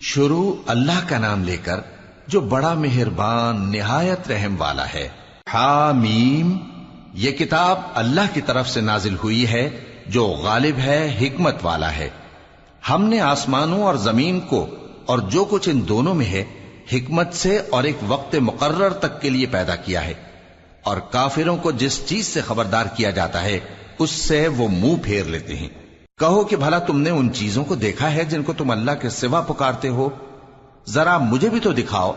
شروع اللہ کا نام لے کر جو بڑا مہربان نہایت رحم والا ہے۔ حامیم، یہ کتاب اللہ کی طرف سے نازل ہوئی ہے جو غالب ہے، حکمت والا ہے۔ ہم نے آسمانوں اور زمین کو اور جو کچھ ان دونوں میں ہے حکمت سے اور ایک وقت مقرر تک کے لیے پیدا کیا ہے، اور کافروں کو جس چیز سے خبردار کیا جاتا ہے اس سے وہ منہ پھیر لیتے ہیں۔ کہو کہ بھلا تم نے ان چیزوں کو دیکھا ہے جن کو تم اللہ کے سوا پکارتے ہو؟ ذرا مجھے بھی تو دکھاؤ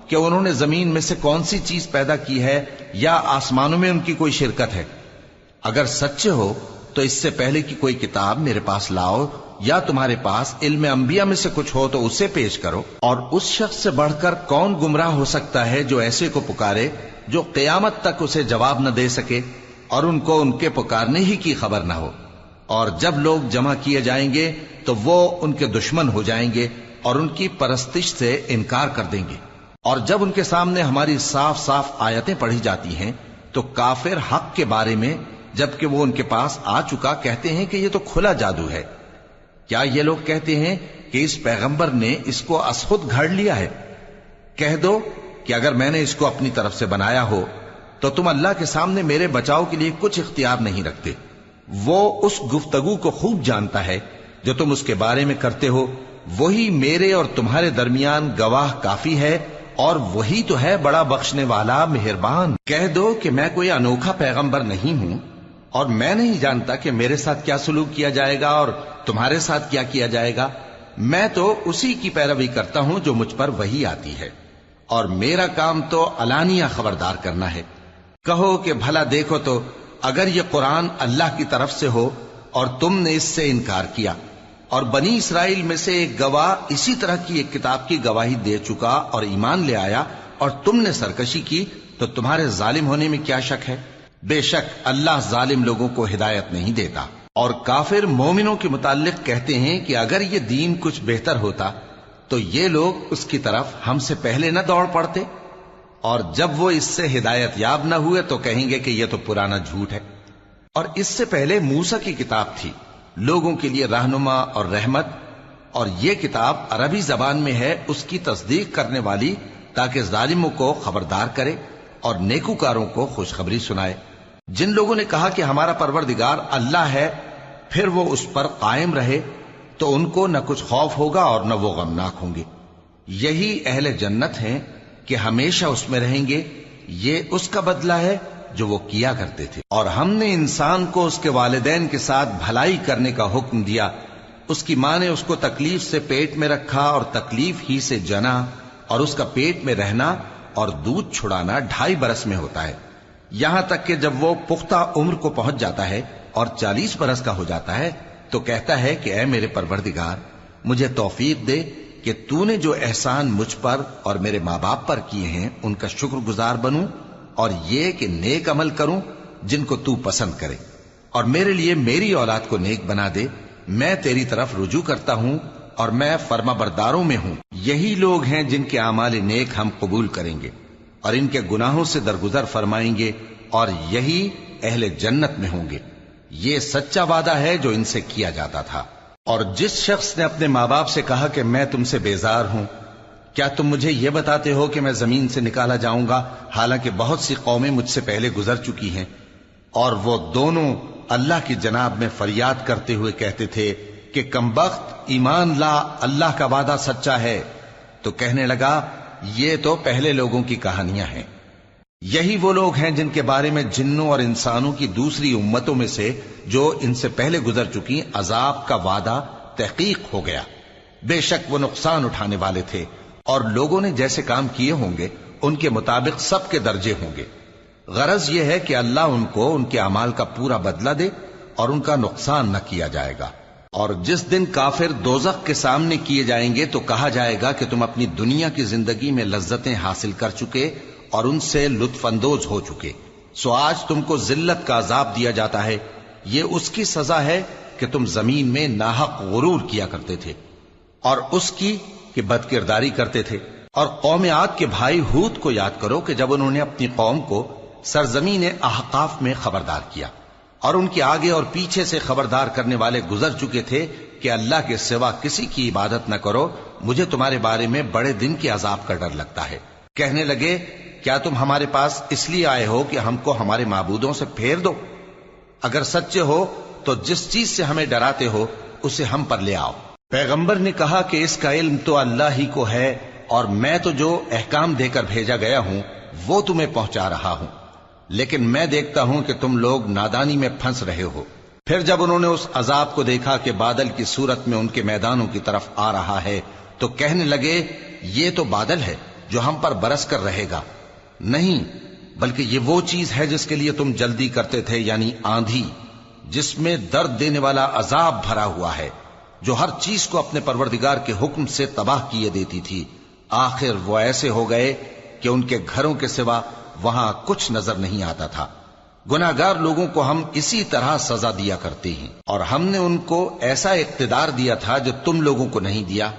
کہ انہوں نے زمین میں سے کون سی چیز پیدا کی ہے یا آسمانوں میں ان کی کوئی شرکت ہے؟ اگر سچے ہو تو اس سے پہلے کی کوئی کتاب میرے پاس لاؤ، یا تمہارے پاس علم انبیاء میں سے کچھ ہو تو اسے پیش کرو۔ اور اس شخص سے بڑھ کر کون گمراہ ہو سکتا ہے جو ایسے کو پکارے جو قیامت تک اسے جواب نہ دے سکے اور ان کو ان کے پکارنے ہی کی خبر نہ ہو۔ اور جب لوگ جمع کیے جائیں گے تو وہ ان کے دشمن ہو جائیں گے اور ان کی پرستش سے انکار کر دیں گے۔ اور جب ان کے سامنے ہماری صاف صاف آیتیں پڑھی جاتی ہیں تو کافر حق کے بارے میں جبکہ وہ ان کے پاس آ چکا کہتے ہیں کہ یہ تو کھلا جادو ہے۔ کیا یہ لوگ کہتے ہیں کہ اس پیغمبر نے اس کو از خود گھڑ لیا ہے؟ کہہ دو کہ اگر میں نے اس کو اپنی طرف سے بنایا ہو تو تم اللہ کے سامنے میرے بچاؤ کے لیے کچھ اختیار نہیں رکھتے۔ وہ اس گفتگو کو خوب جانتا ہے جو تم اس کے بارے میں کرتے ہو، وہی میرے اور تمہارے درمیان گواہ کافی ہے، اور وہی تو ہے بڑا بخشنے والا مہربان۔ کہہ دو کہ میں کوئی انوکھا پیغمبر نہیں ہوں، اور میں نہیں جانتا کہ میرے ساتھ کیا سلوک کیا جائے گا اور تمہارے ساتھ کیا کیا جائے گا۔ میں تو اسی کی پیروی کرتا ہوں جو مجھ پر وہی آتی ہے، اور میرا کام تو علانیہ خبردار کرنا ہے۔ کہو کہ بھلا دیکھو تو اگر یہ قرآن اللہ کی طرف سے ہو اور تم نے اس سے انکار کیا، اور بنی اسرائیل میں سے ایک گواہ اسی طرح کی ایک کتاب کی گواہی دے چکا اور ایمان لے آیا، اور تم نے سرکشی کی، تو تمہارے ظالم ہونے میں کیا شک ہے؟ بے شک اللہ ظالم لوگوں کو ہدایت نہیں دیتا۔ اور کافر مومنوں کے متعلق کہتے ہیں کہ اگر یہ دین کچھ بہتر ہوتا تو یہ لوگ اس کی طرف ہم سے پہلے نہ دوڑ پڑتے، اور جب وہ اس سے ہدایت یاب نہ ہوئے تو کہیں گے کہ یہ تو پرانا جھوٹ ہے۔ اور اس سے پہلے موسیٰ کی کتاب تھی، لوگوں کے لیے رہنما اور رحمت، اور یہ کتاب عربی زبان میں ہے اس کی تصدیق کرنے والی، تاکہ ظالموں کو خبردار کرے اور نیکوکاروں کو خوشخبری سنائے۔ جن لوگوں نے کہا کہ ہمارا پروردگار اللہ ہے، پھر وہ اس پر قائم رہے تو ان کو نہ کچھ خوف ہوگا اور نہ وہ غمناک ہوں گے۔ یہی اہل جنت ہیں کہ ہمیشہ اس میں رہیں گے، یہ اس کا بدلہ ہے جو وہ کیا کرتے تھے۔ اور ہم نے انسان کو اس کے والدین کے ساتھ بھلائی کرنے کا حکم دیا، اس کی ماں نے اس کو تکلیف سے پیٹ میں رکھا اور تکلیف ہی سے جنا، اور اس کا پیٹ میں رہنا اور دودھ چھڑانا 2.5 برس میں ہوتا ہے، یہاں تک کہ جب وہ پختہ عمر کو پہنچ جاتا ہے اور 40 برس کا ہو جاتا ہے تو کہتا ہے کہ اے میرے پروردگار، مجھے توفیق دے کہ تو نے جو احسان مجھ پر اور میرے ماں باپ پر کیے ہیں ان کا شکر گزار بنوں، اور یہ کہ نیک عمل کروں جن کو تو پسند کرے، اور میرے لیے میری اولاد کو نیک بنا دے۔ میں تیری طرف رجوع کرتا ہوں اور میں فرما برداروں میں ہوں۔ یہی لوگ ہیں جن کے اعمال نیک ہم قبول کریں گے اور ان کے گناہوں سے درگزر فرمائیں گے، اور یہی اہل جنت میں ہوں گے۔ یہ سچا وعدہ ہے جو ان سے کیا جاتا تھا۔ اور جس شخص نے اپنے ماں باپ سے کہا کہ میں تم سے بیزار ہوں، کیا تم مجھے یہ بتاتے ہو کہ میں زمین سے نکالا جاؤں گا، حالانکہ بہت سی قومیں مجھ سے پہلے گزر چکی ہیں؟ اور وہ دونوں اللہ کی جناب میں فریاد کرتے ہوئے کہتے تھے کہ کمبخت، ایمان لا، اللہ کا وعدہ سچا ہے۔ تو کہنے لگا یہ تو پہلے لوگوں کی کہانیاں ہیں۔ یہی وہ لوگ ہیں جن کے بارے میں جنوں اور انسانوں کی دوسری امتوں میں سے جو ان سے پہلے گزر چکی عذاب کا وعدہ تحقیق ہو گیا۔ بے شک وہ نقصان اٹھانے والے تھے، اور لوگوں نے جیسے کام کیے ہوں گے ان کے مطابق سب کے درجے ہوں گے۔ غرض یہ ہے کہ اللہ ان کو ان کے اعمال کا پورا بدلہ دے اور ان کا نقصان نہ کیا جائے گا۔ اور جس دن کافر دوزخ کے سامنے کیے جائیں گے تو کہا جائے گا کہ تم اپنی دنیا کی زندگی میں لذتیں حاصل کر چکے اور ان سے لطف اندوز ہو چکے، سو آج تم کو ذلت کا عذاب دیا جاتا ہے۔ یہ اس کی سزا ہے کہ تم زمین میں ناحق غرور کیا کرتے تھے، اور اس کی کہ بد کرداری کرتے تھے۔ اور قوم عاد کے بھائی ہود کو یاد کرو کہ جب انہوں نے اپنی قوم کو سرزمین احقاف میں خبردار کیا، اور ان کے آگے اور پیچھے سے خبردار کرنے والے گزر چکے تھے کہ اللہ کے سوا کسی کی عبادت نہ کرو، مجھے تمہارے بارے میں بڑے دن کے عذاب کا ڈر لگتا ہے۔ کہنے لگے کیا تم ہمارے پاس اس لیے آئے ہو کہ ہم کو ہمارے معبودوں سے پھیر دو؟ اگر سچے ہو تو جس چیز سے ہمیں ڈراتے ہو اسے ہم پر لے آؤ۔ پیغمبر نے کہا کہ اس کا علم تو اللہ ہی کو ہے، اور میں تو جو احکام دے کر بھیجا گیا ہوں وہ تمہیں پہنچا رہا ہوں، لیکن میں دیکھتا ہوں کہ تم لوگ نادانی میں پھنس رہے ہو۔ پھر جب انہوں نے اس عذاب کو دیکھا کہ بادل کی صورت میں ان کے میدانوں کی طرف آ رہا ہے تو کہنے لگے یہ تو بادل ہے جو ہم پر برس کر رہے گا۔ نہیں، بلکہ یہ وہ چیز ہے جس کے لیے تم جلدی کرتے تھے، یعنی آندھی، جس میں درد دینے والا عذاب بھرا ہوا ہے، جو ہر چیز کو اپنے پروردگار کے حکم سے تباہ کیے دیتی تھی۔ آخر وہ ایسے ہو گئے کہ ان کے گھروں کے سوا وہاں کچھ نظر نہیں آتا تھا۔ گناہگار لوگوں کو ہم اسی طرح سزا دیا کرتے ہیں، اور ہم نے ان کو ایسا اقتدار دیا تھا جو تم لوگوں کو نہیں دیا،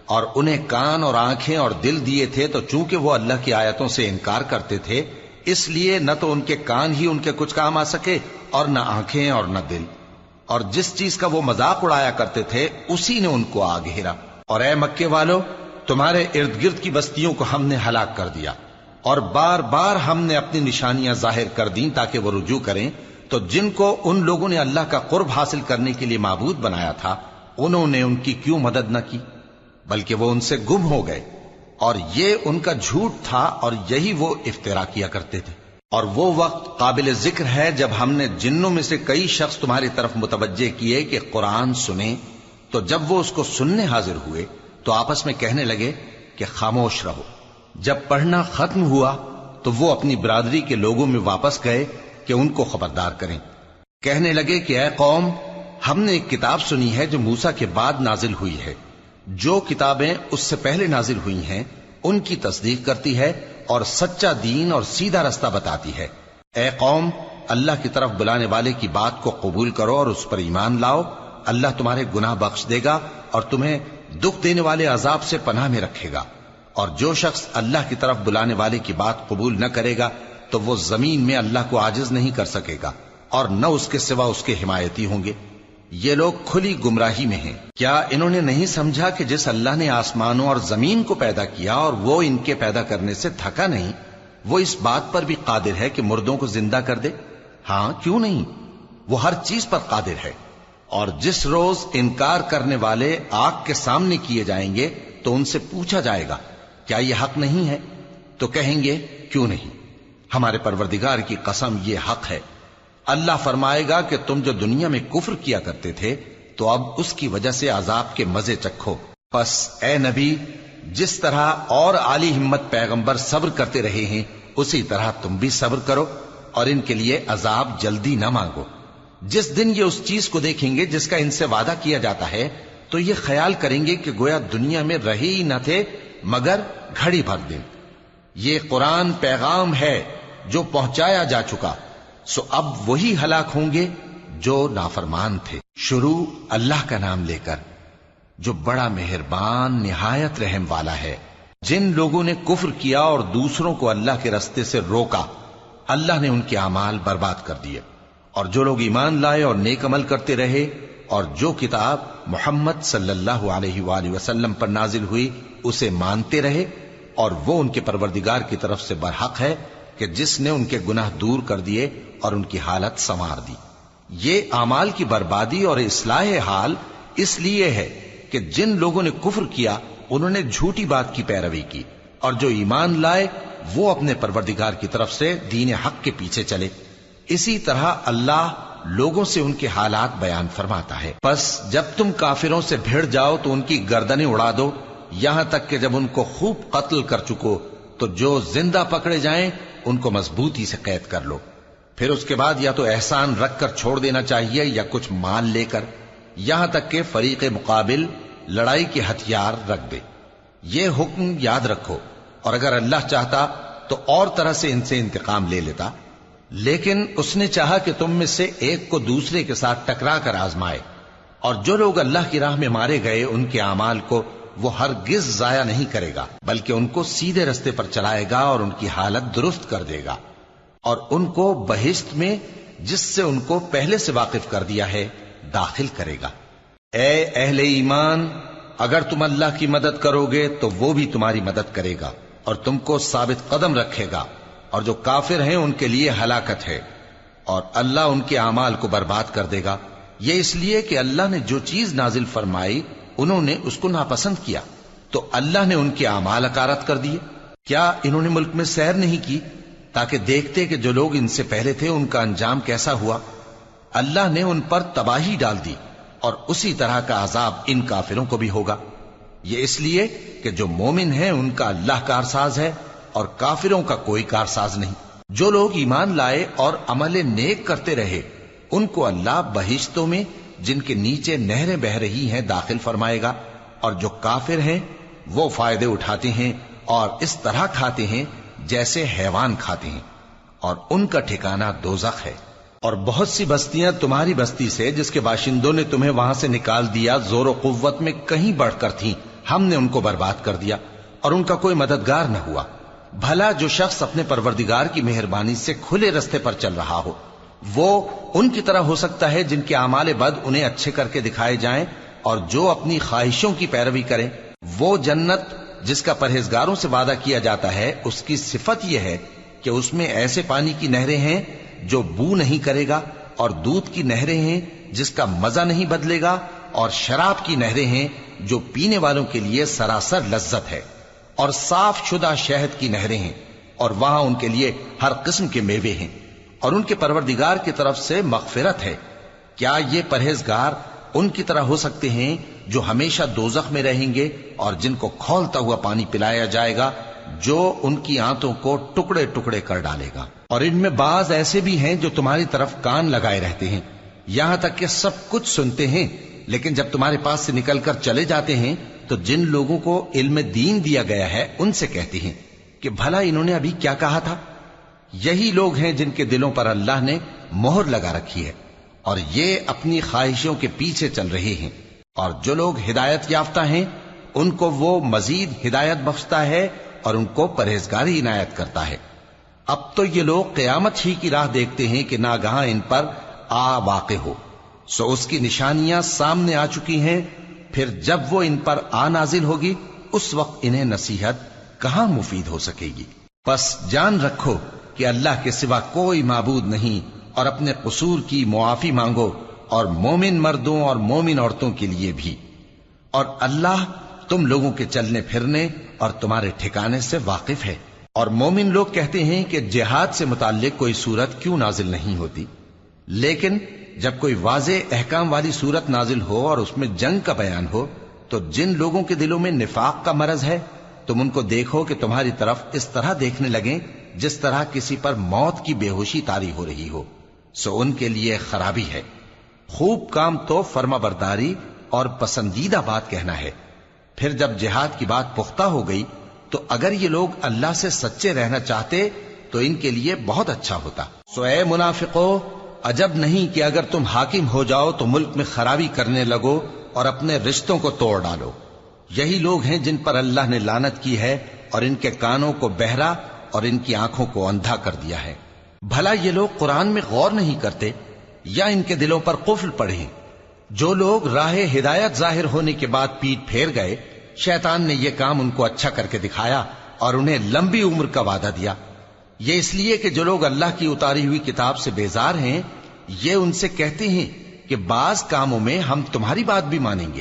اور انہیں کان اور آنکھیں اور دل دیے تھے، تو چونکہ وہ اللہ کی آیتوں سے انکار کرتے تھے اس لیے نہ تو ان کے کان ہی ان کے کچھ کام آ سکے اور نہ آنکھیں اور نہ دل، اور جس چیز کا وہ مذاق اڑایا کرتے تھے اسی نے ان کو آ گھیرا۔ اور اے مکے والو، تمہارے ارد گرد کی بستیوں کو ہم نے ہلاک کر دیا، اور بار بار ہم نے اپنی نشانیاں ظاہر کر دیں تاکہ وہ رجوع کریں، تو جن کو ان لوگوں نے اللہ کا قرب حاصل کرنے کے لیے معبود بنایا تھا انہوں نے ان کی کیوں مدد نہ کی، بلکہ وہ ان سے گم ہو گئے، اور یہ ان کا جھوٹ تھا اور یہی وہ افترا کیا کرتے تھے۔ اور وہ وقت قابل ذکر ہے جب ہم نے جنوں میں سے کئی شخص تمہاری طرف متوجہ کیے کہ قرآن سنیں، تو جب وہ اس کو سننے حاضر ہوئے تو آپس میں کہنے لگے کہ خاموش رہو۔ جب پڑھنا ختم ہوا تو وہ اپنی برادری کے لوگوں میں واپس گئے کہ ان کو خبردار کریں۔ کہنے لگے کہ اے قوم، ہم نے ایک کتاب سنی ہے جو موسیٰ کے بعد نازل ہوئی ہے، جو کتابیں اس سے پہلے نازل ہوئی ہیں ان کی تصدیق کرتی ہے اور سچا دین اور سیدھا رستہ بتاتی ہے۔ اے قوم، اللہ کی طرف بلانے والے کی بات کو قبول کرو اور اس پر ایمان لاؤ، اللہ تمہارے گناہ بخش دے گا اور تمہیں دکھ دینے والے عذاب سے پناہ میں رکھے گا۔ اور جو شخص اللہ کی طرف بلانے والے کی بات قبول نہ کرے گا تو وہ زمین میں اللہ کو عاجز نہیں کر سکے گا، اور نہ اس کے سوا اس کے حمایتی ہوں گے۔ یہ لوگ کھلی گمراہی میں ہیں۔ کیا انہوں نے نہیں سمجھا کہ جس اللہ نے آسمانوں اور زمین کو پیدا کیا اور وہ ان کے پیدا کرنے سے تھکا نہیں، وہ اس بات پر بھی قادر ہے کہ مردوں کو زندہ کر دے؟ ہاں، کیوں نہیں، وہ ہر چیز پر قادر ہے۔ اور جس روز انکار کرنے والے آگ کے سامنے کیے جائیں گے تو ان سے پوچھا جائے گا کیا یہ حق نہیں ہے؟ تو کہیں گے کیوں نہیں، ہمارے پروردگار کی قسم یہ حق ہے۔ اللہ فرمائے گا کہ تم جو دنیا میں کفر کیا کرتے تھے تو اب اس کی وجہ سے عذاب کے مزے چکھو۔ پس اے نبی، جس طرح اور عالی ہمت پیغمبر صبر کرتے رہے ہیں اسی طرح تم بھی صبر کرو، اور ان کے لیے عذاب جلدی نہ مانگو۔ جس دن یہ اس چیز کو دیکھیں گے جس کا ان سے وعدہ کیا جاتا ہے تو یہ خیال کریں گے کہ گویا دنیا میں رہے ہی نہ تھے مگر گھڑی بھر دن۔ یہ قرآن پیغام ہے جو پہنچایا جا چکا، سو اب وہی ہلاک ہوں گے جو نافرمان تھے۔ شروع اللہ کا نام لے کر جو بڑا مہربان نہایت رحم والا ہے۔ جن لوگوں نے کفر کیا اور دوسروں کو اللہ کے رستے سے روکا، اللہ نے ان کے اعمال برباد کر دیے، اور جو لوگ ایمان لائے اور نیک عمل کرتے رہے اور جو کتاب محمد صلی اللہ علیہ وآلہ وسلم پر نازل ہوئی اسے مانتے رہے، اور وہ ان کے پروردگار کی طرف سے برحق ہے کہ جس نے ان کے گناہ دور کر دیے اور ان کی حالت سنوار دی۔ یہ اعمال کی بربادی اور اصلاح حال اس لیے ہے کہ جن لوگوں نے کفر کیا انہوں نے جھوٹی بات کی پیروی کی، اور جو ایمان لائے وہ اپنے پروردگار کی طرف سے دین حق کے پیچھے چلے۔ اسی طرح اللہ لوگوں سے ان کے حالات بیان فرماتا ہے۔ پس جب تم کافروں سے بھیڑ جاؤ تو ان کی گردنیں اڑا دو، یہاں تک کہ جب ان کو خوب قتل کر چکو تو جو زندہ پکڑے جائیں ان کو مضبوطی سے قید کر لو۔ پھر اس کے بعد یا تو احسان رکھ کر چھوڑ دینا چاہیے یا کچھ مال لے کر، یہاں تک کہ فریق مقابل لڑائی کے ہتھیار رکھ دے۔ یہ حکم یاد رکھو، اور اگر اللہ چاہتا تو اور طرح سے ان سے انتقام لے لیتا، لیکن اس نے چاہا کہ تم میں سے ایک کو دوسرے کے ساتھ ٹکرا کر آزمائے۔ اور جو لوگ اللہ کی راہ میں مارے گئے ان کے اعمال کو وہ ہرگز ضائع نہیں کرے گا، بلکہ ان کو سیدھے رستے پر چلائے گا اور ان کی حالت درست کر دے گا، اور ان کو بہشت میں جس سے ان کو پہلے سے واقف کر دیا ہے داخل کرے گا۔ اے اہل ایمان، اگر تم اللہ کی مدد کرو گے تو وہ بھی تمہاری مدد کرے گا اور تم کو ثابت قدم رکھے گا، اور جو کافر ہیں ان کے لیے ہلاکت ہے، اور اللہ ان کے اعمال کو برباد کر دے گا۔ یہ اس لیے کہ اللہ نے جو چیز نازل فرمائی انہوں نے اس کو ناپسند کیا، تو اللہ نے ان کے اعمال اکارت کر دیے۔ کیا انہوں نے ملک میں سیر نہیں کی تاکہ دیکھتے کہ جو لوگ ان سے پہلے تھے ان کا انجام کیسا ہوا؟ اللہ نے ان پر تباہی ڈال دی، اور اسی طرح کا عذاب ان کافروں کو بھی ہوگا۔ یہ اس لیے کہ جو مومن ہیں ان کا اللہ کارساز ہے اور کافروں کا کوئی کارساز نہیں۔ جو لوگ ایمان لائے اور عمل نیک کرتے رہے ان کو اللہ بہشتوں میں جن کے نیچے نہریں بہ رہی ہیں داخل فرمائے گا، اور جو کافر ہیں وہ فائدے اٹھاتے ہیں اور اس طرح کھاتے ہیں جیسے حیوان کھاتے ہیں، اور ان کا ٹھکانہ دوزخ ہے۔ اور بہت سی بستیاں تمہاری بستی سے جس کے باشندوں نے تمہیں وہاں سے نکال دیا زور و قوت میں کہیں بڑھ کر تھیں، ہم نے ان کو برباد کر دیا اور ان کا کوئی مددگار نہ ہوا۔ بھلا جو شخص اپنے پروردگار کی مہربانی سے کھلے رستے پر چل رہا ہو وہ ان کی طرح ہو سکتا ہے جن کے اعمال بد انہیں اچھے کر کے دکھائے جائیں، اور جو اپنی خواہشوں کی پیروی کریں۔ وہ جنت جس کا پرہیزگاروں سے وعدہ کیا جاتا ہے اس کی صفت یہ ہے کہ اس میں ایسے پانی کی نہریں ہیں جو بو نہیں کرے گا، اور دودھ کی نہریں ہیں جس کا مزہ نہیں بدلے گا، اور شراب کی نہریں ہیں جو پینے والوں کے لیے سراسر لذت ہے، اور صاف شدہ شہد کی نہریں ہیں، اور وہاں ان کے لیے ہر قسم کے میوے ہیں، اور ان کے پروردگار کی طرف سے مغفرت ہے۔ کیا یہ پرہیزگار ان کی طرح ہو سکتے ہیں جو ہمیشہ دوزخ میں رہیں گے اور جن کو کھولتا ہوا پانی پلایا جائے گا جو ان کی آنتوں کو ٹکڑے ٹکڑے کر ڈالے گا؟ اور ان میں بعض ایسے بھی ہیں جو تمہاری طرف کان لگائے رہتے ہیں، یہاں تک کہ سب کچھ سنتے ہیں، لیکن جب تمہارے پاس سے نکل کر چلے جاتے ہیں تو جن لوگوں کو علم دین دیا گیا ہے ان سے کہتے ہیں کہ بھلا انہوں نے ابھی کیا کہا تھا؟ یہی لوگ ہیں جن کے دلوں پر اللہ نے مہر لگا رکھی ہے، اور یہ اپنی خواہشوں کے پیچھے چل رہے ہیں۔ اور جو لوگ ہدایت یافتہ ہیں ان کو وہ مزید ہدایت بخشتا ہے اور ان کو پرہیزگاری عنایت کرتا ہے۔ اب تو یہ لوگ قیامت ہی کی راہ دیکھتے ہیں کہ ناگہاں ان پر آ واقع ہو، سو اس کی نشانیاں سامنے آ چکی ہیں، پھر جب وہ ان پر آ نازل ہوگی اس وقت انہیں نصیحت کہاں مفید ہو سکے گی۔ پس جان رکھو کہ اللہ کے سوا کوئی معبود نہیں، اور اپنے قصور کی معافی مانگو، اور مومن مردوں اور مومن عورتوں کے لیے بھی۔ اور اللہ تم لوگوں کے چلنے پھرنے اور تمہارے ٹھکانے سے واقف ہے۔ اور مومن لوگ کہتے ہیں کہ جہاد سے متعلق کوئی سورت کیوں نازل نہیں ہوتی، لیکن جب کوئی واضح احکام والی سورت نازل ہو اور اس میں جنگ کا بیان ہو تو جن لوگوں کے دلوں میں نفاق کا مرض ہے تم ان کو دیکھو کہ تمہاری طرف اس طرح دیکھنے لگیں جس طرح کسی پر موت کی بے ہوشی طاری ہو رہی ہو، سو ان کے لیے خرابی ہے۔ خوب کام تو فرما برداری اور پسندیدہ بات کہنا ہے۔ پھر جب جہاد کی بات پختہ ہو گئی تو اگر یہ لوگ اللہ سے سچے رہنا چاہتے تو ان کے لیے بہت اچھا ہوتا۔ سو اے منافقو، عجب نہیں کہ اگر تم حاکم ہو جاؤ تو ملک میں خرابی کرنے لگو اور اپنے رشتوں کو توڑ ڈالو۔ یہی لوگ ہیں جن پر اللہ نے لعنت کی ہے اور ان کے کانوں کو بہرا اور ان کی آنکھوں کو اندھا کر دیا ہے۔ بھلا یہ لوگ قرآن میں غور نہیں کرتے یا ان کے دلوں پر قفل پڑے ہیں؟ جو لوگ راہ ہدایت ظاہر ہونے کے بعد پیٹ پھیر گئے، شیطان نے یہ کام ان کو اچھا کر کے دکھایا اور انہیں لمبی عمر کا وعدہ دیا۔ یہ اس لیے کہ جو لوگ اللہ کی اتاری ہوئی کتاب سے بیزار ہیں یہ ان سے کہتے ہیں کہ بعض کاموں میں ہم تمہاری بات بھی مانیں گے،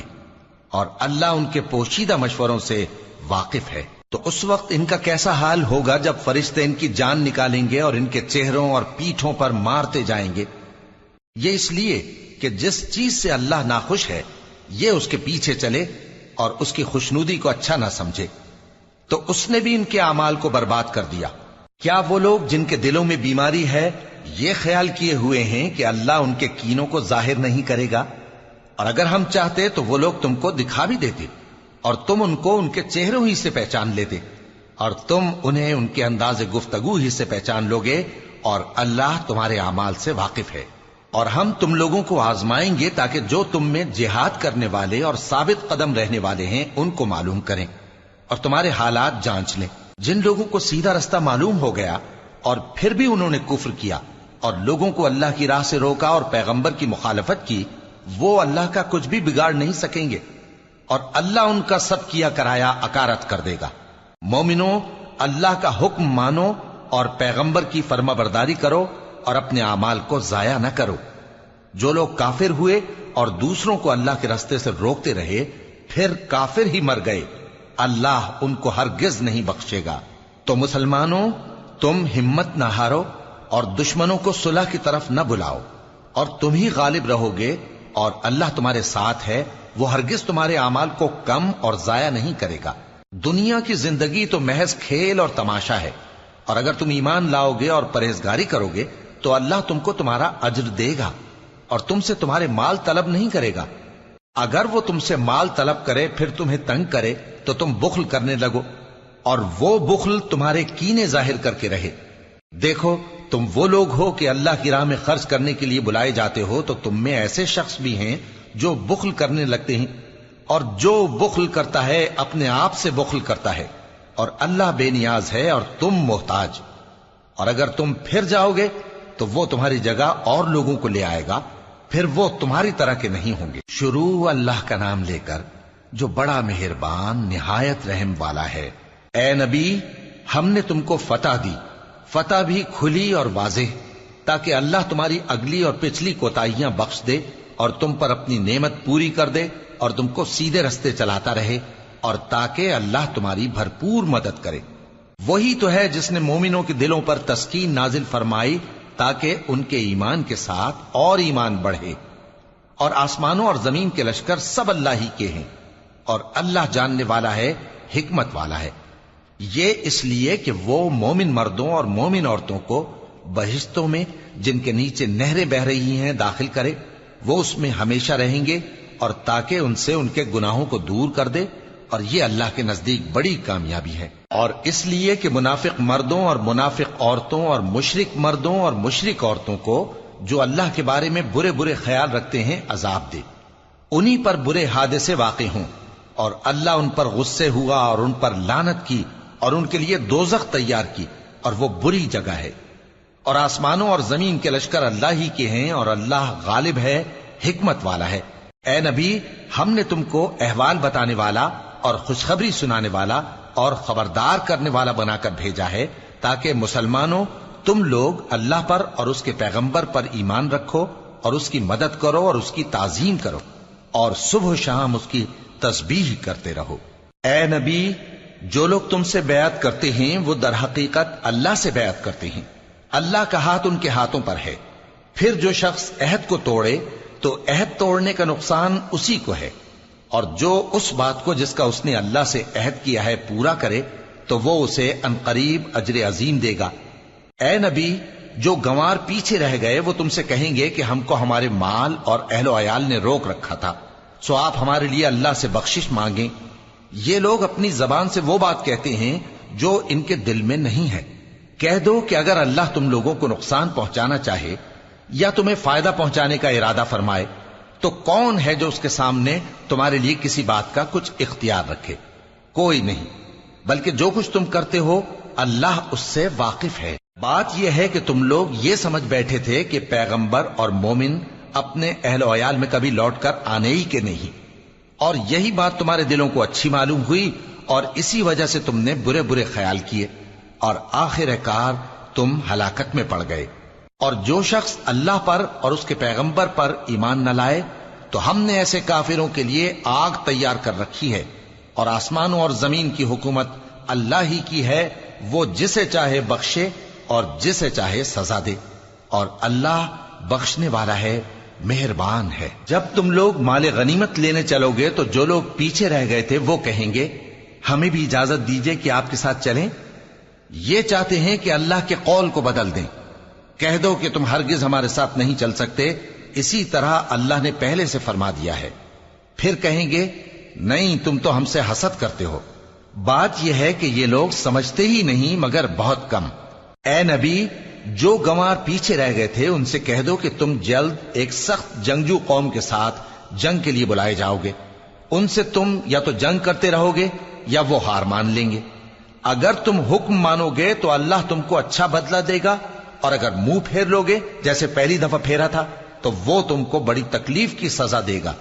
اور اللہ ان کے پوشیدہ مشوروں سے واقف ہے۔ تو اس وقت ان کا کیسا حال ہوگا جب فرشتے ان کی جان نکالیں گے اور ان کے چہروں اور پیٹھوں پر مارتے جائیں گے۔ یہ اس لیے کہ جس چیز سے اللہ ناخوش ہے یہ اس کے پیچھے چلے اور اس کی خوشنودی کو اچھا نہ سمجھے، تو اس نے بھی ان کے اعمال کو برباد کر دیا۔ کیا وہ لوگ جن کے دلوں میں بیماری ہے یہ خیال کیے ہوئے ہیں کہ اللہ ان کے کینوں کو ظاہر نہیں کرے گا؟ اور اگر ہم چاہتے تو وہ لوگ تم کو دکھا بھی دیتے اور تم ان کو ان کے چہروں ہی سے پہچان لیتے، اور تم انہیں ان کے انداز گفتگو ہی سے پہچان لوگے، اور اللہ تمہارے اعمال سے واقف ہے۔ اور ہم تم لوگوں کو آزمائیں گے تاکہ جو تم میں جہاد کرنے والے اور ثابت قدم رہنے والے ہیں ان کو معلوم کریں اور تمہارے حالات جانچ لیں۔ جن لوگوں کو سیدھا رستہ معلوم ہو گیا اور پھر بھی انہوں نے کفر کیا اور لوگوں کو اللہ کی راہ سے روکا اور پیغمبر کی مخالفت کی، وہ اللہ کا کچھ بھی بگاڑ نہیں سکیں گے، اور اللہ ان کا سب کیا کرایا اکارت کر دے گا۔ مومنو، اللہ کا حکم مانو اور پیغمبر کی فرما برداری کرو اور اپنے اعمال کو ضائع نہ کرو۔ جو لوگ کافر ہوئے اور دوسروں کو اللہ کے راستے سے روکتے رہے پھر کافر ہی مر گئے، اللہ ان کو ہرگز نہیں بخشے گا۔ تو مسلمانوں، تم ہمت نہ ہارو اور دشمنوں کو صلح کی طرف نہ بلاؤ، اور تم ہی غالب رہو گے، اور اللہ تمہارے ساتھ ہے، وہ ہرگز تمہارے اعمال کو کم اور ضائع نہیں کرے گا۔ دنیا کی زندگی تو محض کھیل اور تماشا ہے، اور اگر تم ایمان لاؤ گے اور پرہیزگاری کرو گے تو اللہ تم کو تمہارا اجر دے گا، اور تم سے تمہارے مال طلب نہیں کرے گا۔ اگر وہ تم سے مال طلب کرے پھر تمہیں تنگ کرے تو تم بخل کرنے لگو، اور وہ بخل تمہارے کینے ظاہر کر کے رہے۔ دیکھو، تم وہ لوگ ہو کہ اللہ کی راہ میں خرچ کرنے کے لیے بلائے جاتے ہو، تو تم میں ایسے شخص بھی ہیں جو بخل کرنے لگتے ہیں، اور جو بخل کرتا ہے اپنے آپ سے بخل کرتا ہے، اور اللہ بے نیاز ہے اور تم محتاج۔ اور اگر تم پھر جاؤ گے تو وہ تمہاری جگہ اور لوگوں کو لے آئے گا، پھر وہ تمہاری طرح کے نہیں ہوں گے۔ شروع اللہ کا نام لے کر جو بڑا مہربان نہایت رحم والا ہے۔ اے نبی، ہم نے تم کو فتح دی، فتح بھی کھلی اور واضح، تاکہ اللہ تمہاری اگلی اور پچھلی کوتاہیاں بخش دے اور تم پر اپنی نعمت پوری کر دے اور تم کو سیدھے رستے چلاتا رہے، اور تاکہ اللہ تمہاری بھرپور مدد کرے۔ وہی تو ہے جس نے مومنوں کے دلوں پر تسکین نازل فرمائی تاکہ ان کے ایمان کے ساتھ اور ایمان بڑھے۔ اور آسمانوں اور زمین کے لشکر سب اللہ ہی کے ہیں، اور اللہ جاننے والا ہے، حکمت والا ہے۔ یہ اس لیے کہ وہ مومن مردوں اور مومن عورتوں کو بہشتوں میں جن کے نیچے نہریں بہ رہی ہیں داخل کرے، وہ اس میں ہمیشہ رہیں گے، اور تاکہ ان سے ان کے گناہوں کو دور کر دے، اور یہ اللہ کے نزدیک بڑی کامیابی ہے۔ اور اس لیے کہ منافق مردوں اور منافق عورتوں اور مشرک مردوں اور مشرک عورتوں کو جو اللہ کے بارے میں برے برے خیال رکھتے ہیں عذاب دے، انہی پر برے حادثے واقع ہوں، اور اللہ ان پر غصے ہوا اور ان پر لعنت کی اور ان کے لیے دوزخ تیار کی، اور وہ بری جگہ ہے۔ اور آسمانوں اور زمین کے لشکر اللہ ہی کے ہیں، اور اللہ غالب ہے، حکمت والا ہے۔ اے نبی، ہم نے تم کو احوال بتانے والا اور خوشخبری سنانے والا اور خبردار کرنے والا بنا کر بھیجا ہے، تاکہ مسلمانوں تم لوگ اللہ پر اور اس کے پیغمبر پر ایمان رکھو اور اس کی مدد کرو اور اس کی تعظیم کرو، اور صبح و شام اس کی تسبیح کرتے رہو۔ اے نبی، جو لوگ تم سے بیعت کرتے ہیں وہ در حقیقت اللہ سے بیعت کرتے ہیں، اللہ کا ہاتھ ان کے ہاتھوں پر ہے۔ پھر جو شخص عہد کو توڑے تو عہد توڑنے کا نقصان اسی کو ہے، اور جو اس بات کو جس کا اس نے اللہ سے عہد کیا ہے پورا کرے تو وہ اسے عنقریب اجر عظیم دے گا۔ اے نبی، جو گنوار پیچھے رہ گئے وہ تم سے کہیں گے کہ ہم کو ہمارے مال اور اہل و عیال نے روک رکھا تھا، سو آپ ہمارے لیے اللہ سے بخشش مانگیں۔ یہ لوگ اپنی زبان سے وہ بات کہتے ہیں جو ان کے دل میں نہیں ہے۔ کہہ دو کہ اگر اللہ تم لوگوں کو نقصان پہنچانا چاہے یا تمہیں فائدہ پہنچانے کا ارادہ فرمائے تو کون ہے جو اس کے سامنے تمہارے لیے کسی بات کا کچھ اختیار رکھے؟ کوئی نہیں، بلکہ جو کچھ تم کرتے ہو اللہ اس سے واقف ہے۔ بات یہ ہے کہ تم لوگ یہ سمجھ بیٹھے تھے کہ پیغمبر اور مومن اپنے اہل و عیال میں کبھی لوٹ کر آنے ہی کے نہیں، اور یہی بات تمہارے دلوں کو اچھی معلوم ہوئی اور اسی وجہ سے تم نے برے برے خیال کیے، اور آخر کار تم ہلاکت میں پڑ گئے۔ اور جو شخص اللہ پر اور اس کے پیغمبر پر ایمان نہ لائے تو ہم نے ایسے کافروں کے لیے آگ تیار کر رکھی ہے، اور آسمانوں اور زمین کی حکومت اللہ ہی کی ہے، وہ جسے چاہے بخشے اور جسے چاہے سزا دے، اور اللہ بخشنے والا ہے، مہربان ہے۔ جب تم لوگ مال غنیمت لینے چلو گے تو جو لوگ پیچھے رہ گئے تھے وہ کہیں گے ہمیں بھی اجازت دیجئے کہ آپ کے ساتھ چلیں، یہ چاہتے ہیں کہ اللہ کے قول کو بدل دیں۔ کہہ دو کہ تم ہرگز ہمارے ساتھ نہیں چل سکتے، اسی طرح اللہ نے پہلے سے فرما دیا ہے۔ پھر کہیں گے نہیں، تم تو ہم سے حسد کرتے ہو۔ بات یہ ہے کہ یہ لوگ سمجھتے ہی نہیں مگر بہت کم۔ اے نبی، جو گنوار پیچھے رہ گئے تھے ان سے کہہ دو کہ تم جلد ایک سخت جنگجو قوم کے ساتھ جنگ کے لیے بلائے جاؤ گے، ان سے تم یا تو جنگ کرتے رہو گے یا وہ ہار مان لیں گے۔ اگر تم حکم مانو گے تو اللہ تم کو اچھا بدلہ دے گا، اور اگر منہ پھیر لو گے جیسے پہلی دفعہ پھیرا تھا تو وہ تم کو بڑی تکلیف کی سزا دے گا۔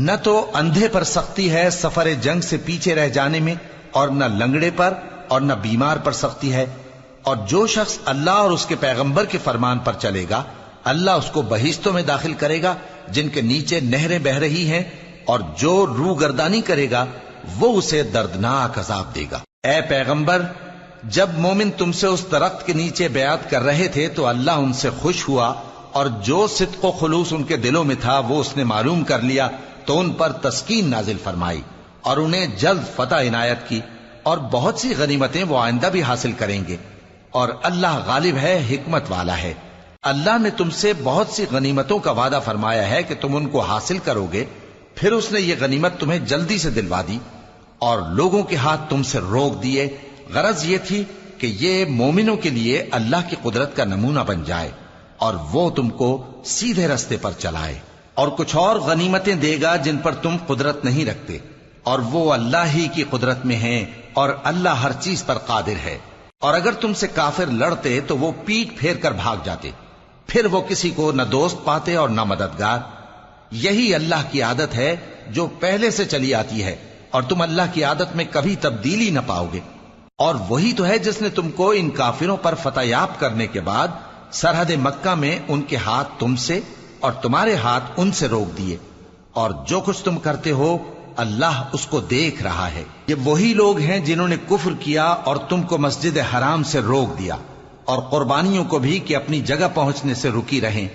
نہ تو اندھے پر سختی ہے سفر جنگ سے پیچھے رہ جانے میں، اور نہ لنگڑے پر اور نہ بیمار پر سختی ہے، اور جو شخص اللہ اور اس کے پیغمبر کے فرمان پر چلے گا اللہ اس کو بہشتوں میں داخل کرے گا جن کے نیچے نہریں بہ رہی ہیں، اور جو روح گردانی کرے گا وہ اسے دردناک عذاب دے گا۔ اے پیغمبر، جب مومن تم سے اس درخت کے نیچے بیعت کر رہے تھے تو اللہ ان سے خوش ہوا، اور جو صدق و خلوص ان کے دلوں میں تھا وہ اس نے معلوم کر لیا تو ان پر تسکین نازل فرمائی اور انہیں جلد فتح عنایت کی، اور بہت سی غنیمتیں وہ آئندہ بھی حاصل کریں گے، اور اللہ غالب ہے، حکمت والا ہے۔ اللہ نے تم سے بہت سی غنیمتوں کا وعدہ فرمایا ہے کہ تم ان کو حاصل کرو گے، پھر اس نے یہ غنیمت تمہیں جلدی سے دلوا دی اور لوگوں کے ہاتھ تم سے روک دیے۔ غرض یہ تھی کہ یہ مومنوں کے لیے اللہ کی قدرت کا نمونہ بن جائے اور وہ تم کو سیدھے رستے پر چلائے، اور کچھ اور غنیمتیں دے گا جن پر تم قدرت نہیں رکھتے، اور وہ اللہ ہی کی قدرت میں ہیں، اور اللہ ہر چیز پر قادر ہے۔ اور اگر تم سے کافر لڑتے تو وہ پیٹ پھیر کر بھاگ جاتے، پھر وہ کسی کو نہ دوست پاتے اور نہ مددگار۔ یہی اللہ کی عادت ہے جو پہلے سے چلی آتی ہے، اور تم اللہ کی عادت میں کبھی تبدیلی نہ پاؤ گے۔ اور وہی تو ہے جس نے تم کو ان کافروں پر فتح یاب کرنے کے بعد سرحد مکہ میں ان کے ہاتھ تم سے اور تمہارے ہاتھ ان سے روک دیے، اور جو کچھ تم کرتے ہو اللہ اس کو دیکھ رہا ہے۔ یہ وہی لوگ ہیں جنہوں نے کفر کیا اور تم کو مسجد حرام سے روک دیا، اور قربانیوں کو بھی کہ اپنی جگہ پہنچنے سے رکی رہیں۔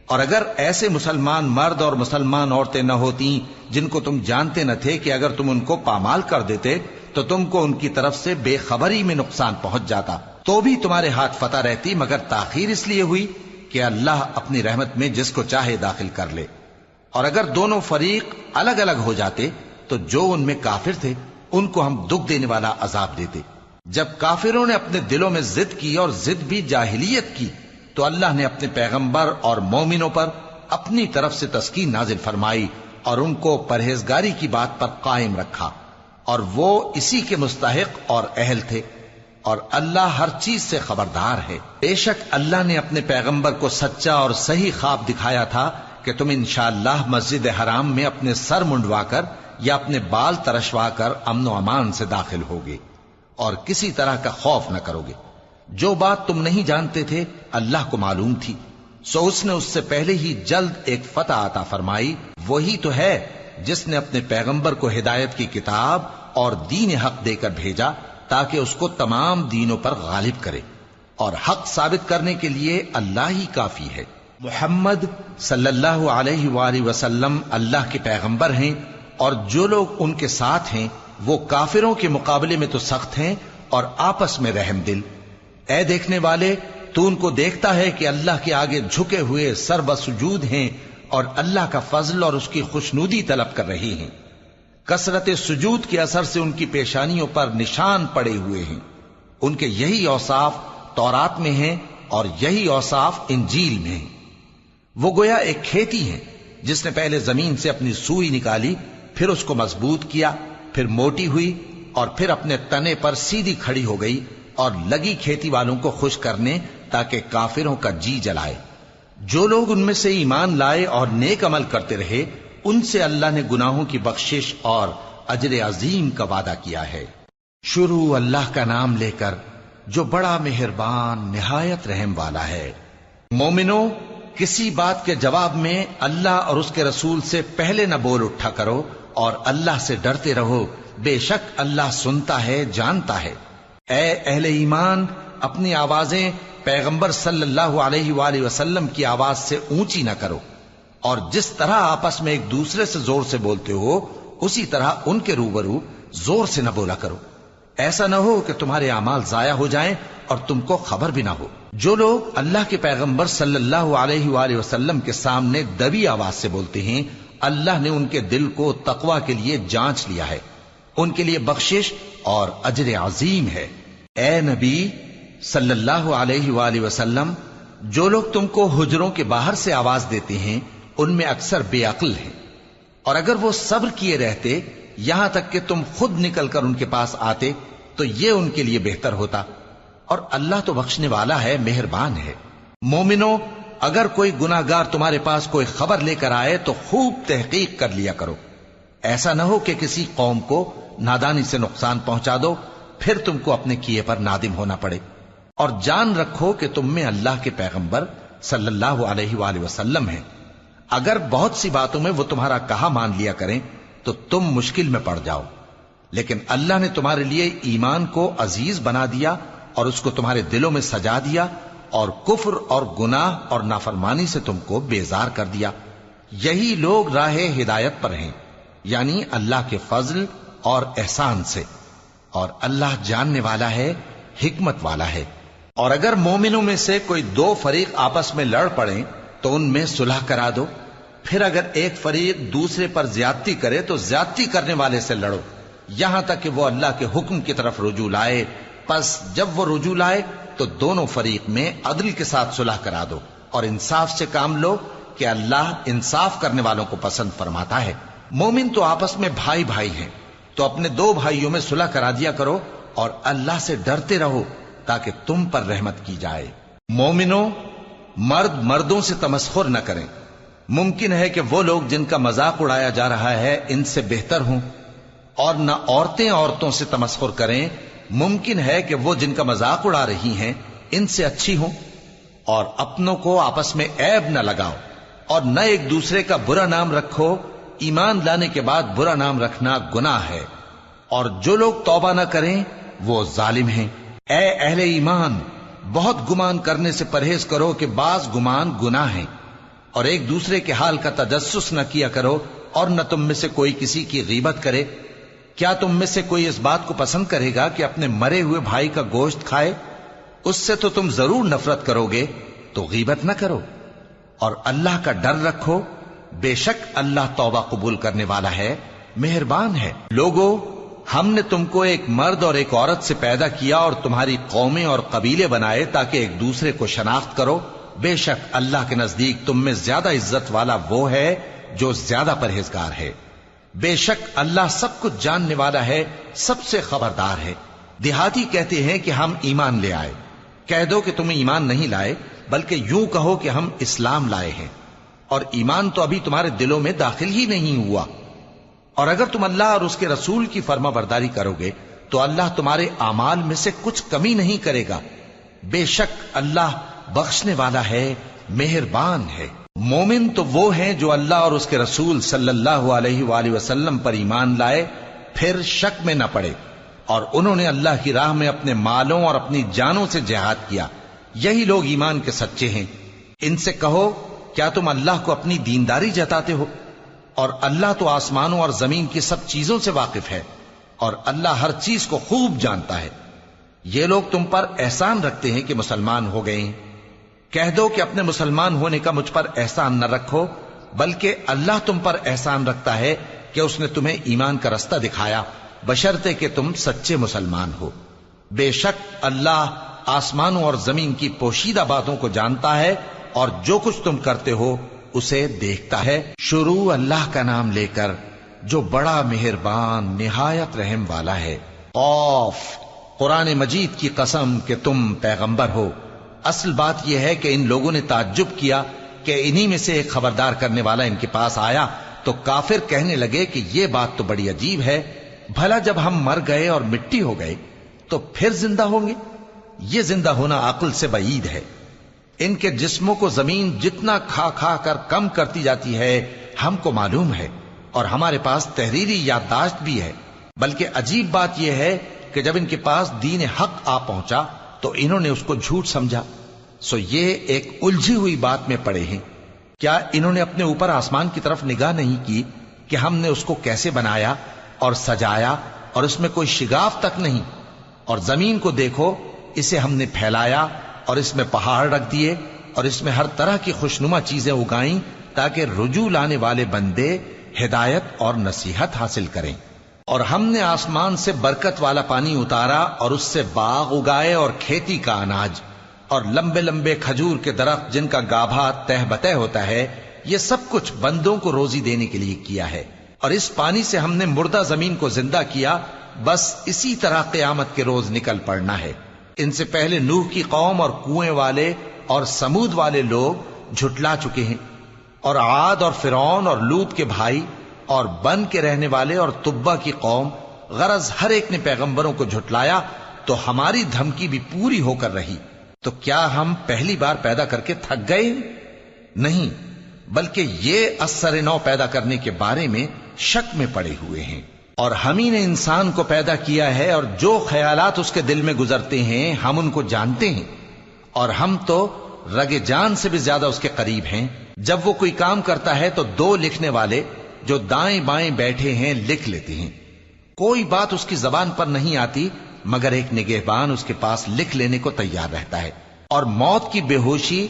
اور اگر ایسے مسلمان مرد اور مسلمان عورتیں نہ ہوتی جن کو تم جانتے نہ تھے کہ اگر تم ان کو پامال کر دیتے تو تم کو ان کی طرف سے بے خبری میں نقصان پہنچ جاتا، تو بھی تمہارے ہاتھ فتح رہتی، مگر تاخیر اس لیے ہوئی کہ اللہ اپنی رحمت میں جس کو چاہے داخل کر لے۔ اور اگر دونوں فریق الگ الگ ہو جاتے تو جو ان میں کافر تھے ان کو ہم دکھ دینے والا عذاب دیتے۔ جب کافروں نے اپنے دلوں میں ضد کی، اور ضد بھی جاہلیت کی، تو اللہ نے اپنے پیغمبر اور مومنوں پر اپنی طرف سے تسکین نازل فرمائی اور ان کو پرہیزگاری کی بات پر قائم رکھا، اور وہ اسی کے مستحق اور اہل تھے، اور اللہ ہر چیز سے خبردار ہے۔ بے شک اللہ نے اپنے پیغمبر کو سچا اور صحیح خواب دکھایا تھا کہ تم انشاءاللہ مسجد حرام میں اپنے سر منڈوا کر یا اپنے بال ترشوا کر امن و امان سے داخل ہوگے اور کسی طرح کا خوف نہ کرو گے۔ جو بات تم نہیں جانتے تھے اللہ کو معلوم تھی، سو اس نے اس سے پہلے ہی جلد ایک فتح عطا فرمائی۔ وہی تو ہے جس نے اپنے پیغمبر کو ہدایت کی کتاب اور دین حق دے کر بھیجا تاکہ اس کو تمام دینوں پر غالب کرے، اور حق ثابت کرنے کے لیے اللہ ہی کافی ہے۔ محمد صلی اللہ علیہ وآلہ وسلم اللہ کے پیغمبر ہیں، اور جو لوگ ان کے ساتھ ہیں وہ کافروں کے مقابلے میں تو سخت ہیں اور آپس میں رحم دل۔ اے دیکھنے والے، تو ان کو دیکھتا ہے کہ اللہ کے آگے جھکے ہوئے سر بسجود ہیں اور اللہ کا فضل اور اس کی خوشنودی طلب کر رہے ہیں۔ کثرت سجود کے اثر سے ان کی پیشانیوں پر نشان پڑے ہوئے ہیں۔ ان کے یہی اوصاف تورات میں ہیں اور یہی اوصاف انجیل میں ہیں۔ وہ گویا ایک کھیتی ہے جس نے پہلے زمین سے اپنی سوئی نکالی، پھر اس کو مضبوط کیا، پھر موٹی ہوئی، اور پھر اپنے تنے پر سیدھی کھڑی ہو گئی، اور لگی کھیتی والوں کو خوش کرنے تاکہ کافروں کا جی جلائے۔ جو لوگ ان میں سے ایمان لائے اور نیک عمل کرتے رہے ان سے اللہ نے گناہوں کی بخشش اور اجر عظیم کا وعدہ کیا ہے۔ شروع اللہ کا نام لے کر جو بڑا مہربان نہایت رحم والا ہے۔ مومنو، کسی بات کے جواب میں اللہ اور اس کے رسول سے پہلے نہ بول اٹھا کرو، اور اللہ سے ڈرتے رہو، بے شک اللہ سنتا ہے، جانتا ہے۔ اے اہل ایمان، اپنی آوازیں پیغمبر صلی اللہ علیہ وآلہ وسلم کی آواز سے اونچی نہ کرو، اور جس طرح آپس میں ایک دوسرے سے زور سے بولتے ہو اسی طرح ان کے روبرو زور سے نہ بولا کرو، ایسا نہ ہو کہ تمہارے اعمال ضائع ہو جائیں اور تم کو خبر بھی نہ ہو۔ جو لوگ اللہ کے پیغمبر صلی اللہ علیہ وآلہ وسلم کے سامنے دبی آواز سے بولتے ہیں اللہ نے ان کے دل کو تقوی کے لیے جانچ لیا ہے، ان کے لیے بخشش اور اجر عظیم ہے۔ اے نبی صلی اللہ علیہ وآلہ وسلم، جو لوگ تم کو حجروں کے باہر سے آواز دیتے ہیں ان میں اکثر بے عقل ہیں، اور اگر وہ صبر کیے رہتے یہاں تک کہ تم خود نکل کر ان کے پاس آتے تو یہ ان کے لیے بہتر ہوتا، اور اللہ تو بخشنے والا ہے، مہربان ہے۔ مومنو، اگر کوئی گناہگار تمہارے پاس کوئی خبر لے کر آئے تو خوب تحقیق کر لیا کرو، ایسا نہ ہو کہ کسی قوم کو نادانی سے نقصان پہنچا دو، پھر تم کو اپنے کیے پر نادم ہونا پڑے۔ اور جان رکھو کہ تم میں اللہ کے پیغمبر صلی اللہ علیہ وآلہ وسلم ہیں، اگر بہت سی باتوں میں وہ تمہارا کہا مان لیا کریں تو تم مشکل میں پڑ جاؤ، لیکن اللہ نے تمہارے لیے ایمان کو عزیز بنا دیا اور اس کو تمہارے دلوں میں سجا دیا، اور کفر اور گناہ اور نافرمانی سے تم کو بیزار کر دیا۔ یہی لوگ راہ ہدایت پر ہیں، یعنی اللہ کے فضل اور احسان سے، اور اللہ جاننے والا ہے، حکمت والا ہے۔ اور اگر مومنوں میں سے کوئی دو فریق آپس میں لڑ پڑیں تو ان میں صلح کرا دو، پھر اگر ایک فریق دوسرے پر زیادتی کرے تو زیادتی کرنے والے سے لڑو، یہاں تک کہ وہ اللہ کے حکم کی طرف رجوع لائے۔ پس جب وہ رجوع لائے تو دونوں فریق میں عدل کے ساتھ صلح کرا دو اور انصاف سے کام لو کہ اللہ انصاف کرنے والوں کو پسند فرماتا ہے۔ مومن تو آپس میں بھائی بھائی ہیں، تو اپنے دو بھائیوں میں صلح کرا دیا کرو اور اللہ سے ڈرتے رہو تاکہ تم پر رحمت کی جائے۔ مومنوں، مرد مردوں سے تمسخر نہ کریں۔ ممکن ہے کہ وہ لوگ جن کا مذاق اڑایا جا رہا ہے ان سے بہتر ہوں، اور نہ عورتیں عورتوں سے تمسخر کریں۔ ممکن ہے کہ وہ جن کا مذاق اڑا رہی ہیں ان سے اچھی ہوں۔ اور اپنوں کو آپس میں عیب نہ لگاؤ اور نہ ایک دوسرے کا برا نام رکھو، ایمان لانے کے بعد برا نام رکھنا گناہ ہے، اور جو لوگ توبہ نہ کریں وہ ظالم ہیں۔ اے اہل ایمان، بہت گمان کرنے سے پرہیز کرو کہ بعض گمان گناہ ہیں، اور ایک دوسرے کے حال کا تجسس نہ کیا کرو، اور نہ تم میں سے کوئی کسی کی غیبت کرے۔ کیا تم میں سے کوئی اس بات کو پسند کرے گا کہ اپنے مرے ہوئے بھائی کا گوشت کھائے؟ اس سے تو تم ضرور نفرت کرو گے، تو غیبت نہ کرو، اور اللہ کا ڈر رکھو، بے شک اللہ توبہ قبول کرنے والا ہے، مہربان ہے۔ لوگو، ہم نے تم کو ایک مرد اور ایک عورت سے پیدا کیا اور تمہاری قومیں اور قبیلے بنائے تاکہ ایک دوسرے کو شناخت کرو۔ بے شک اللہ کے نزدیک تم میں زیادہ عزت والا وہ ہے جو زیادہ پرہیزگار ہے۔ بے شک اللہ سب کچھ جاننے والا ہے، سب سے خبردار ہے۔ دیہاتی کہتے ہیں کہ ہم ایمان لے آئے، کہہ دو کہ تم ایمان نہیں لائے، بلکہ یوں کہو کہ ہم اسلام لائے ہیں، اور ایمان تو ابھی تمہارے دلوں میں داخل ہی نہیں ہوا۔ اور اگر تم اللہ اور اس کے رسول کی فرما برداری کرو گے تو اللہ تمہارے اعمال میں سے کچھ کمی نہیں کرے گا۔ بے شک اللہ بخشنے والا ہے، مہربان ہے۔ مومن تو وہ ہیں جو اللہ اور اس کے رسول صلی اللہ علیہ وآلہ وسلم پر ایمان لائے، پھر شک میں نہ پڑے، اور انہوں نے اللہ کی راہ میں اپنے مالوں اور اپنی جانوں سے جہاد کیا۔ یہی لوگ ایمان کے سچے ہیں۔ ان سے کہو، کیا تم اللہ کو اپنی دینداری جتاتے ہو؟ اور اللہ تو آسمانوں اور زمین کی سب چیزوں سے واقف ہے، اور اللہ ہر چیز کو خوب جانتا ہے۔ یہ لوگ تم پر احسان رکھتے ہیں کہ مسلمان ہو گئے ہیں۔ کہہ دو کہ اپنے مسلمان ہونے کا مجھ پر احسان نہ رکھو، بلکہ اللہ تم پر احسان رکھتا ہے کہ اس نے تمہیں ایمان کا رستہ دکھایا، بشرطے کہ تم سچے مسلمان ہو۔ بے شک اللہ آسمانوں اور زمین کی پوشیدہ باتوں کو جانتا ہے، اور جو کچھ تم کرتے ہو اسے دیکھتا ہے۔ شروع اللہ کا نام لے کر جو بڑا مہربان نہایت رحم والا ہے۔ قاف، قرآن مجید کی قسم کہ تم پیغمبر ہو۔ اصل بات یہ ہے کہ ان لوگوں نے تعجب کیا کہ انہی میں سے ایک خبردار کرنے والا ان کے پاس آیا، تو کافر کہنے لگے کہ یہ بات تو بڑی عجیب ہے، بھلا جب ہم مر گئے اور مٹی ہو گئے تو پھر زندہ ہوں گے؟ یہ زندہ ہونا عقل سے بعید ہے۔ ان کے جسموں کو زمین جتنا کھا کھا کر کم کرتی جاتی ہے ہم کو معلوم ہے، اور ہمارے پاس تحریری یادداشت بھی ہے۔ بلکہ عجیب بات یہ ہے کہ جب ان کے پاس دین حق آ پہنچا تو انہوں نے اس کو جھوٹ سمجھا، سو یہ ایک الجھی ہوئی بات میں پڑے ہیں۔ کیا انہوں نے اپنے اوپر آسمان کی طرف نگاہ نہیں کی کہ ہم نے اس کو کیسے بنایا اور سجایا، اور اس میں کوئی شگاف تک نہیں؟ اور زمین کو دیکھو، اسے ہم نے پھیلایا اور اس میں پہاڑ رکھ دیے، اور اس میں ہر طرح کی خوشنما چیزیں اگائیں تاکہ رجوع لانے والے بندے ہدایت اور نصیحت حاصل کریں۔ اور ہم نے آسمان سے برکت والا پانی اتارا اور اس سے باغ اگائے اور کھیتی کا اناج، اور لمبے لمبے کھجور کے درخت جن کا گابھا تہ بتہ ہوتا ہے۔ یہ سب کچھ بندوں کو روزی دینے کے لیے کیا ہے۔ اور اس پانی سے ہم نے مردہ زمین کو زندہ کیا، بس اسی طرح قیامت کے روز نکل پڑنا ہے۔ ان سے پہلے نوح کی قوم اور کنویں والے اور سمود والے لوگ جھٹلا چکے ہیں، اور عاد اور فرعون اور لوط کے بھائی اور بن کے رہنے والے اور تبا کی قوم، غرض ہر ایک نے پیغمبروں کو جھٹلایا، تو ہماری دھمکی بھی پوری ہو کر رہی۔ تو کیا ہم پہلی بار پیدا کر کے تھک گئے؟ نہیں، بلکہ یہ اثر نو پیدا کرنے کے بارے میں شک میں پڑے ہوئے ہیں۔ اور ہم ہی نے انسان کو پیدا کیا ہے، اور جو خیالات اس کے دل میں گزرتے ہیں ہم ان کو جانتے ہیں، اور ہم تو رگ جان سے بھی زیادہ اس کے قریب ہیں۔ جب وہ کوئی کام کرتا ہے تو دو لکھنے والے جو دائیں بائیں بیٹھے ہیں لکھ لیتے ہیں۔ کوئی بات اس کی زبان پر نہیں آتی مگر ایک نگہبان اس کے پاس لکھ لینے کو تیار رہتا ہے۔ اور موت کی بے ہوشی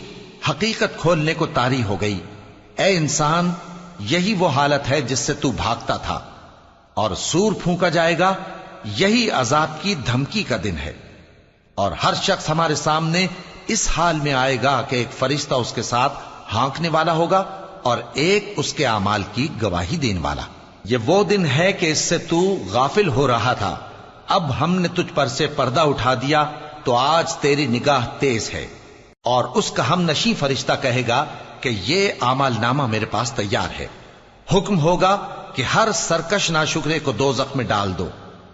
حقیقت کھولنے کو طاری ہو گئی۔ اے انسان، یہی وہ حالت ہے جس سے تو بھاگتا تھا، اور سور پھونکا جائے گا، یہی عذاب کی دھمکی کا دن ہے۔ اور ہر شخص ہمارے سامنے اس حال میں آئے گا کہ ایک فرشتہ اس کے ساتھ ہانکنے والا ہوگا اور ایک اس کے اعمال کی گواہی دینے والا۔ یہ وہ دن ہے کہ اس سے تو غافل ہو رہا تھا، اب ہم نے تجھ پر سے پردہ اٹھا دیا تو آج تیری نگاہ تیز ہے۔ اور اس کا ہم نشیں فرشتہ کہے گا کہ یہ اعمال نامہ میرے پاس تیار ہے۔ حکم ہوگا کہ ہر سرکش ناشکرے کو دوزخ میں ڈال دو،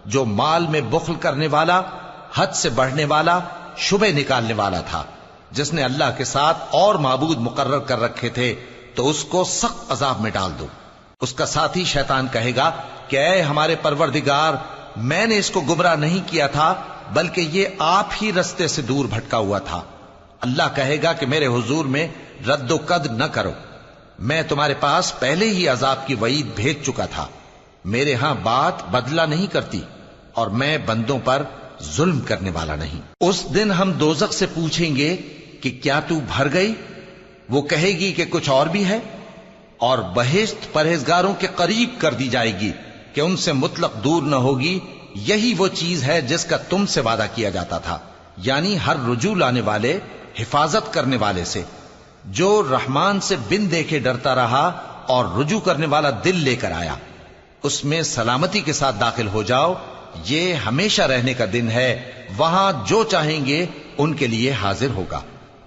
جو مال میں بخل کرنے والا، حد سے بڑھنے والا، شبہ نکالنے والا تھا، جس نے اللہ کے ساتھ اور معبود مقرر کر رکھے تھے، تو اس کو سخت عذاب میں ڈال دو۔ اس کا ساتھی شیطان کہے گا کہ اے ہمارے پروردگار، میں نے اس کو گمراہ نہیں کیا تھا بلکہ یہ آپ ہی رستے سے دور بھٹکا ہوا تھا۔ اللہ کہے گا کہ میرے حضور میں رد و قد نہ کرو، میں تمہارے پاس پہلے ہی عذاب کی وعید بھیج چکا تھا۔ میرے ہاں بات بدلہ نہیں کرتی، اور میں بندوں پر ظلم کرنے والا نہیں۔ اس دن ہم دوزخ سے پوچھیں گے کہ کیا تو بھر گئی؟ وہ کہے گی کہ کچھ اور بھی ہے۔ اور بہشت پرہیزگاروں کے قریب کر دی جائے گی کہ ان سے مطلق دور نہ ہوگی۔ یہی وہ چیز ہے جس کا تم سے وعدہ کیا جاتا تھا، یعنی ہر رجوع لانے والے، حفاظت کرنے والے سے، جو رحمان سے بن دیکھے ڈرتا رہا اور رجوع کرنے والا دل لے کر آیا، اس میں سلامتی کے ساتھ داخل ہو جاؤ۔ یہ ہمیشہ رہنے کا دن ہے، وہاں جو چاہیں گے ان کے لیے حاضر ہوگا۔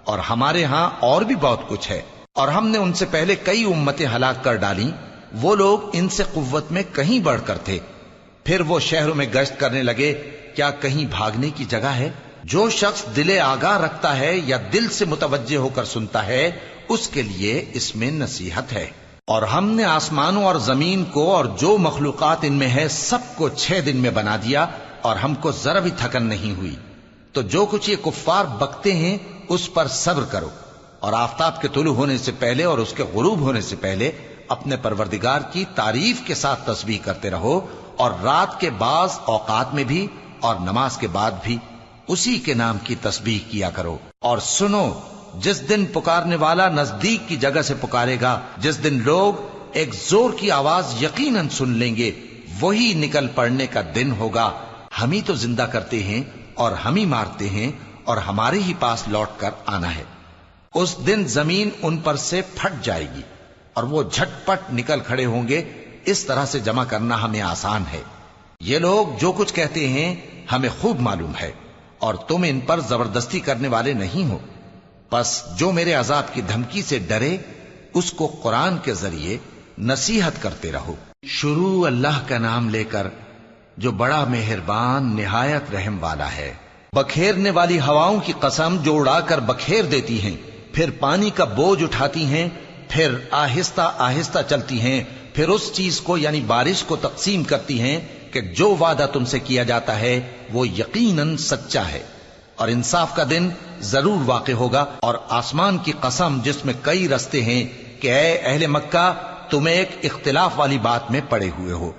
اور ہمارے ہاں اور بھی بہت کچھ ہے، اور ہم نے ان سے پہلے کئی امتیں ہلاک کر ڈالیں، وہ لوگ ان سے قوت میں کہیں بڑھ کر تھے۔ پھر وہ شہروں میں گشت کرنے لگے، کیا کہیں بھاگنے کی جگہ ہے؟ جو شخص دل آگاہ رکھتا ہے یا دل سے متوجہ ہو کر سنتا ہے، اس کے لیے اس میں نصیحت ہے۔ اور ہم نے آسمانوں اور زمین کو اور جو مخلوقات ان میں ہے سب کو 6 دن میں بنا دیا، اور ہم کو ذرا بھی تھکن نہیں ہوئی۔ تو جو کچھ یہ کفار بکتے ہیں اس پر صبر کرو، اور آفتاب کے طلوع ہونے سے پہلے اور اس کے غروب ہونے سے پہلے اپنے پروردگار کی تعریف کے ساتھ تسبیح کرتے رہو، اور رات کے بعض اوقات میں بھی اور نماز کے بعد بھی اسی کے نام کی تسبیح کیا کرو۔ اور سنو، جس دن پکارنے والا نزدیک کی جگہ سے پکارے گا، جس دن لوگ ایک زور کی آواز یقیناً سن لیں گے، وہی نکل پڑنے کا دن ہوگا۔ ہم ہی تو زندہ کرتے ہیں اور ہم ہی مارتے ہیں، اور ہمارے ہی پاس لوٹ کر آنا ہے۔ اس دن زمین ان پر سے پھٹ جائے گی، اور وہ جھٹ پٹ نکل کھڑے ہوں گے۔ اس طرح سے جمع کرنا ہمیں آسان ہے۔ یہ لوگ جو کچھ کہتے ہیں ہمیں خوب معلوم ہے، اور تم ان پر زبردستی کرنے والے نہیں ہو۔ پس جو میرے عذاب کی دھمکی سے ڈرے، اس کو قرآن کے ذریعے نصیحت کرتے رہو۔ شروع اللہ کا نام لے کر جو بڑا مہربان نہایت رحم والا ہے۔ بکھیرنے والی ہواؤں کی قسم جو اڑا کر بکھیر دیتی ہیں، پھر پانی کا بوجھ اٹھاتی ہیں، پھر آہستہ آہستہ چلتی ہیں، پھر اس چیز کو یعنی بارش کو تقسیم کرتی ہیں کہ جو وعدہ تم سے کیا جاتا ہے وہ یقیناً سچا ہے، اور انصاف کا دن ضرور واقع ہوگا۔ اور آسمان کی قسم جس میں کئی رستے ہیں کہ اے اہل مکہ، تم ایک اختلاف والی بات میں پڑے ہوئے ہو،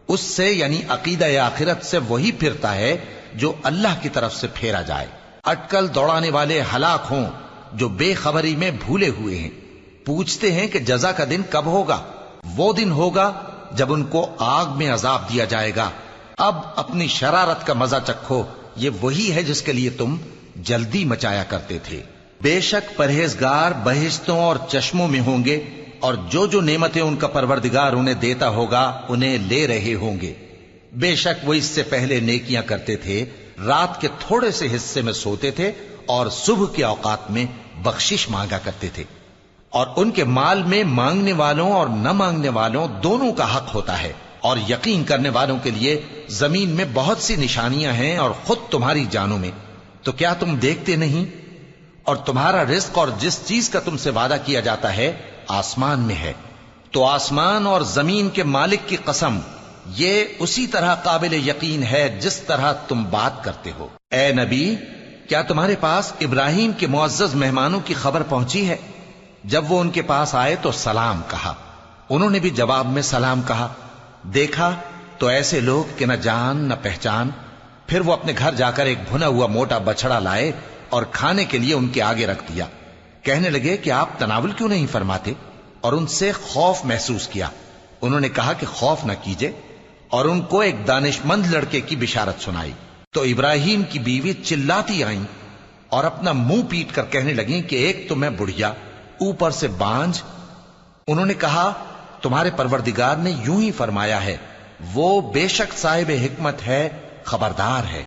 اس سے یعنی عقیدہ آخرت سے وہی پھرتا ہے جو اللہ کی طرف سے پھیرا جائے۔ اٹکل دوڑانے والے ہلاک ہوں جو بے خبری میں بھولے ہوئے ہیں۔ پوچھتے ہیں کہ جزا کا دن کب ہوگا؟ وہ دن ہوگا جب ان کو آگ میں عذاب دیا جائے گا۔ اب اپنی شرارت کا مزہ چکھو، یہ وہی ہے جس کے لیے تم جلدی مچایا کرتے تھے۔ بے شک پرہیزگار بہشتوں اور چشموں میں ہوں گے، اور جو جو نعمتیں ان کا پروردگار انہیں دیتا ہوگا انہیں لے رہے ہوں گے۔ بے شک وہ اس سے پہلے نیکیاں کرتے تھے، رات کے تھوڑے سے حصے میں سوتے تھے، اور صبح کے اوقات میں بخشش مانگا کرتے تھے۔ اور ان کے مال میں مانگنے والوں اور نہ مانگنے والوں دونوں کا حق ہوتا ہے، اور یقین کرنے والوں کے لیے زمین میں بہت سی نشانیاں ہیں اور خود تمہاری جانوں میں، تو کیا تم دیکھتے نہیں؟ اور تمہارا رزق اور جس چیز کا تم سے وعدہ کیا جاتا ہے آسمان میں ہے، تو آسمان اور زمین کے مالک کی قسم، یہ اسی طرح قابل یقین ہے جس طرح تم بات کرتے ہو۔ اے نبی، کیا تمہارے پاس ابراہیم کے معزز مہمانوں کی خبر پہنچی ہے؟ جب وہ ان کے پاس آئے تو سلام کہا، انہوں نے بھی جواب میں سلام کہا۔ دیکھا تو ایسے لوگ کہ نہ جان نہ پہچان۔ پھر وہ اپنے گھر جا کر ایک بھنا ہوا موٹا بچڑا لائے اور کھانے کے لیے ان کے آگے رکھ دیا۔ کہنے لگے کہ آپ تناول کیوں نہیں فرماتے؟ اور ان سے خوف محسوس کیا۔ انہوں نے کہا کہ خوف نہ کیجے، اور ان کو ایک دانش مند لڑکے کی بشارت سنائی۔ تو ابراہیم کی بیوی چلاتی آئیں اور اپنا منہ پیٹ کر کہنے لگیں کہ ایک تو میں بڑھیا، اوپر سے بانجھ۔ انہوں نے کہا تمہارے پروردگار نے یوں ہی فرمایا ہے، وہ بے شک صاحب حکمت ہے، خبردار ہے۔